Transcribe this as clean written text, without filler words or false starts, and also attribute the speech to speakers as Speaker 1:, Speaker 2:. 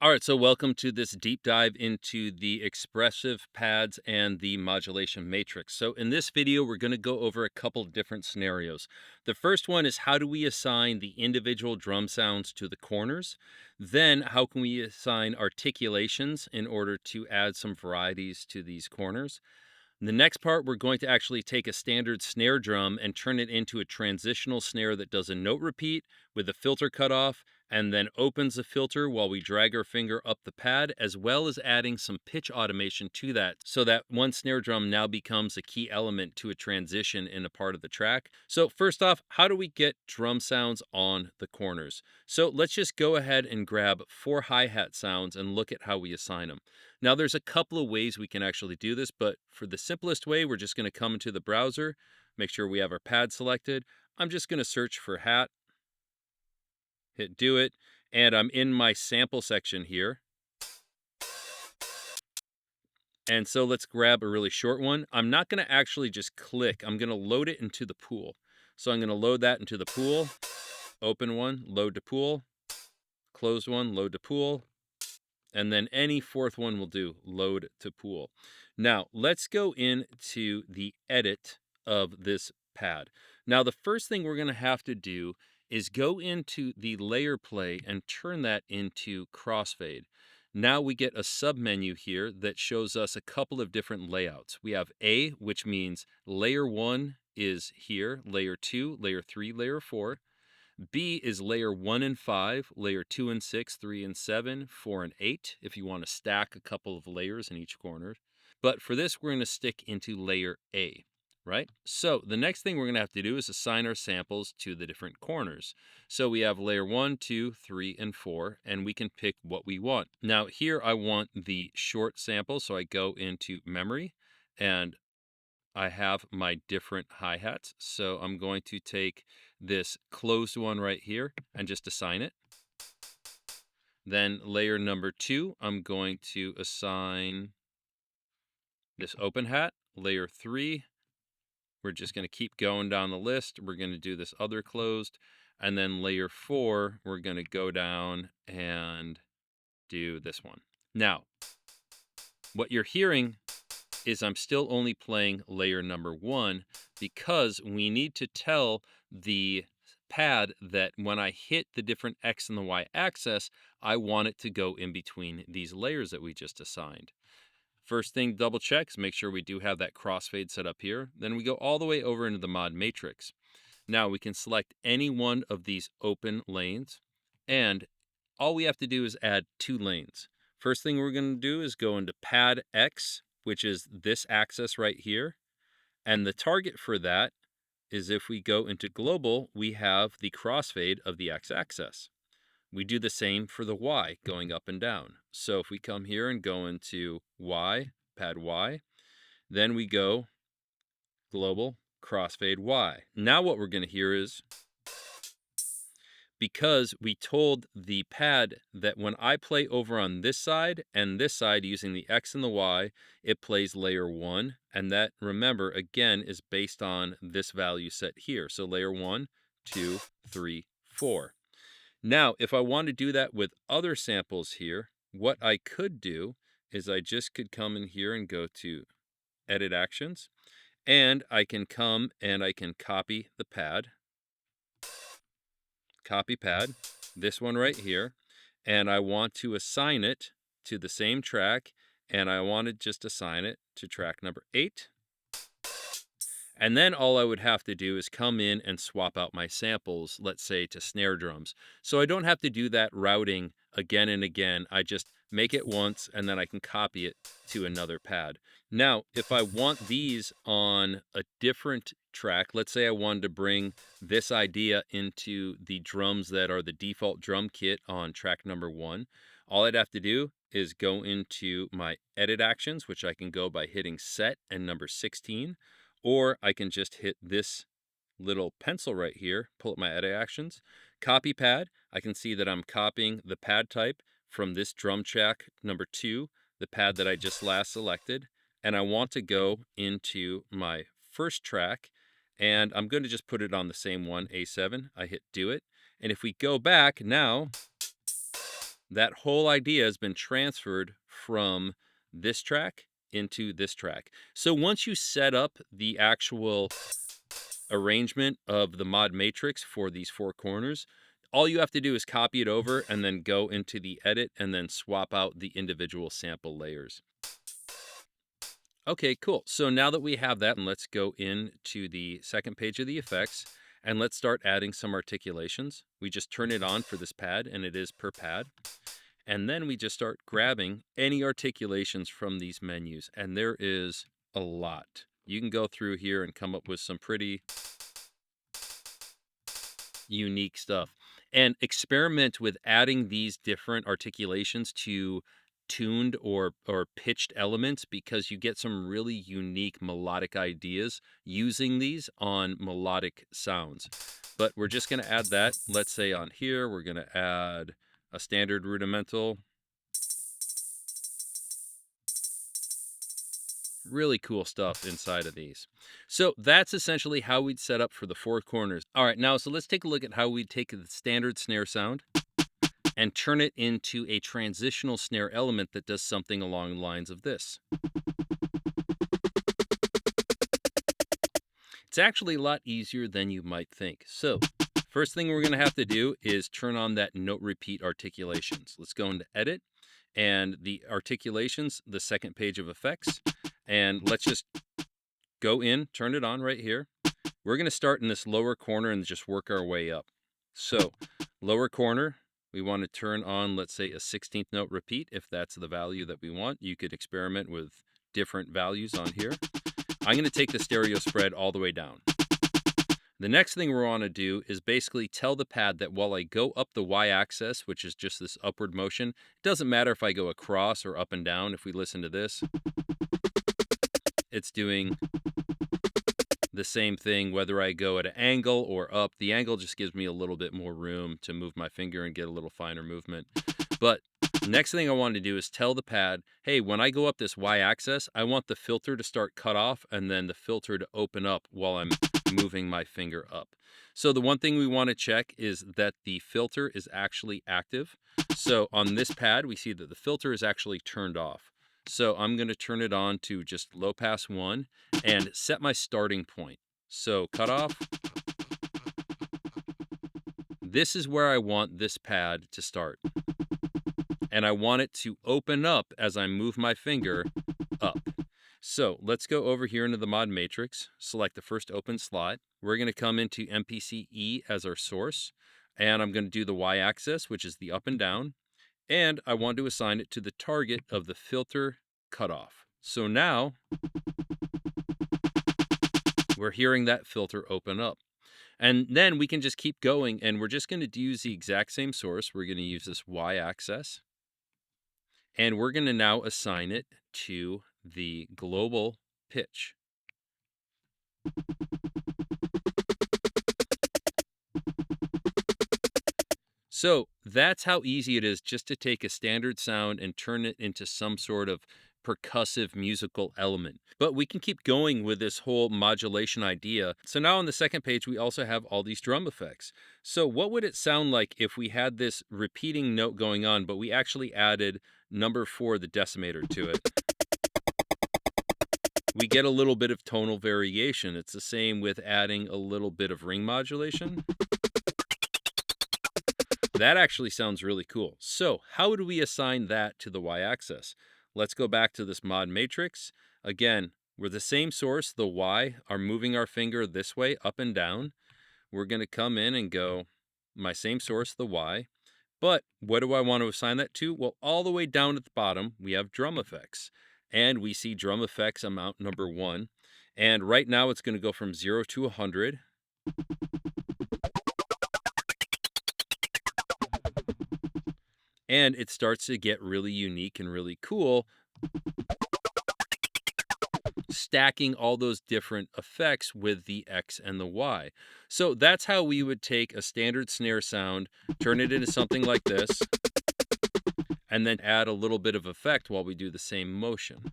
Speaker 1: All right, so welcome to this deep dive into the expressive pads and the modulation matrix. So in this video, we're going to go over a couple different scenarios. The first one is how do we assign the individual drum sounds to the corners? Then how can we assign articulations in order to add some varieties to these corners? In the next part, we're going to actually take a standard snare drum and turn it into a transitional snare that does a note repeat with the filter cut off and then opens the filter while we drag our finger up the pad, as well as adding some pitch automation to that so that one snare drum now becomes a key element to a transition in a part of the track. So first off, how do we get drum sounds on the corners? So let's just go ahead and grab 4 hi-hat sounds and look at how we assign them. Now, there's a couple of ways we can actually do this, but for the simplest way, we're just going to come into the browser, make sure we have our pad selected. I'm just going to search for hat, hit do it, and I'm in my sample section here. And so let's grab a really short one. I'm not going to actually just click. I'm going to load it into the pool. So I'm going to load that into the pool, open one, load to pool, close one, load to pool, and then any fourth one will do, load to pool. Now, let's go into the edit of this pad. Now, the first thing we're going to have to do is go into the layer play and turn that into crossfade. Now we get a submenu here that shows us a couple of different layouts. We have A, which means layer 1 is here, layer 2, layer 3, layer 4. B is layer 1 and 5, layer 2 and 6, 3 and 7, 4 and 8, if you want to stack a couple of layers in each corner. But for this, we're going to stick into layer A, right? So the next thing we're going to have to do is assign our samples to the different corners. So we have layer 1, 2, 3, and 4, and we can pick what we want. Now here I want the short sample, so I go into memory, and I have my different hi-hats. So I'm going to take this closed one right here and just assign it. Then layer number 2, I'm going to assign this open hat. Layer 3, we're just going to keep going down the list. We're going to do this other closed. And then layer 4, we're going to go down and do this one. Now, what you're hearing is I'm still only playing layer number 1 because we need to tell the pad that when I hit the different X and the Y axis, I want it to go in between these layers that we just assigned. First thing, double check is make sure we do have that crossfade set up here. Then we go all the way over into the mod matrix. Now we can select any one of these open lanes, and all we have to do is add 2 lanes. First thing we're going to do is go into pad X, which is this axis right here. And the target for that is if we go into global, we have the crossfade of the x-axis. We do the same for the Y, going up and down. So if we come here and go into Y, pad Y, then we go global, crossfade Y. Now what we're going to hear is, because we told the pad that when I play over on this side and this side using the X and the Y, it plays layer 1. And that, remember, again, is based on this value set here. So layer 1, 2, 3, 4. Now, if I want to do that with other samples here, what I could do is I just could come in here and go to Edit Actions. And I can come and I can copy the pad. Copy pad, this one right here, and I want to assign it to the same track, and I want to just assign it to track number 8. And then all I would have to do is come in and swap out my samples, let's say to snare drums. So I don't have to do that routing again and again. I just make it once and then I can copy it to another pad. Now, if I want these on a different track, let's say I wanted to bring this idea into the drums that are the default drum kit on track number 1, all I'd have to do is go into my edit actions, which I can go by hitting set and number 16. Or I can just hit this little pencil right here, pull up my edit actions, copy pad. I can see that I'm copying the pad type from this drum track number 2, the pad that I just last selected. And I want to go into my first track, and I'm going to just put it on the same one, A7. I hit do it. And if we go back now, that whole idea has been transferred from this track into this track. So once you set up the actual arrangement of the mod matrix for these four corners, all you have to do is copy it over and then go into the edit and then swap out the individual sample layers. Okay, cool. So now that we have that, and let's go into the second page of the effects and let's start adding some articulations. We just turn it on for this pad, and it is per pad. And then we just start grabbing any articulations from these menus, and there is a lot. You can go through here and come up with some pretty unique stuff, and experiment with adding these different articulations to tuned or pitched elements, because you get some really unique melodic ideas using these on melodic sounds. But we're just going to add that. Let's say on here we're going to add a standard rudimental. Really cool stuff inside of these. So that's essentially how we'd set up for the four corners. All right, now so let's take a look at how we'd take the standard snare sound and turn it into a transitional snare element that does something along the lines of this. It's actually a lot easier than you might think. So first thing we're going to have to do is turn on that note repeat articulations. Let's go into edit and the articulations, the second page of effects, and let's just go in, turn it on right here. We're going to start in this lower corner and just work our way up. So lower corner, we want to turn on, let's say, a 16th note repeat. If that's the value that we want, you could experiment with different values on here. I'm going to take the stereo spread all the way down. The next thing we want to do is basically tell the pad that while I go up the y-axis, which is just this upward motion, it doesn't matter if I go across or up and down. If we listen to this, it's doing the same thing whether I go at an angle or up. The angle just gives me a little bit more room to move my finger and get a little finer movement. But next thing I want to do is tell the pad, hey, when I go up this y-axis, I want the filter to start cut off and then the filter to open up while I'm moving my finger up. So the one thing we want to check is that the filter is actually active. So on this pad, we see that the filter is actually turned off. So I'm going to turn it on to just low pass 1 and set my starting point. So cut off. This is where I want this pad to start. And I want it to open up as I move my finger up. So let's go over here into the mod matrix, select the first open slot. We're going to come into MPCe as our source, and I'm going to do the y-axis, which is the up and down, and I want to assign it to the target of the filter cutoff. So now we're hearing that filter open up. And then we can just keep going, and we're just going to use the exact same source. We're going to use this y-axis, and we're going to now assign it to the global pitch. So that's how easy it is just to take a standard sound and turn it into some sort of percussive musical element. But we can keep going with this whole modulation idea. So now on the second page, we also have all these drum effects. So what would it sound like if we had this repeating note going on, but we actually added number 4, the decimator, to it? We get a little bit of tonal variation. It's the same with adding a little bit of ring modulation. That actually sounds really cool. So how do we assign that to the y-axis? Let's go back to this mod matrix. Again, we're the same source, the y, are moving our finger this way, up and down. We're going to come in and go, my same source, the y. But what do I want to assign that to? Well, all the way down at the bottom, we have drum effects. And we see drum effects amount number 1. And right now it's going to go from 0 to 100. And it starts to get really unique and really cool, stacking all those different effects with the X and the Y. So that's how we would take a standard snare sound, turn it into something like this, and then add a little bit of effect while we do the same motion.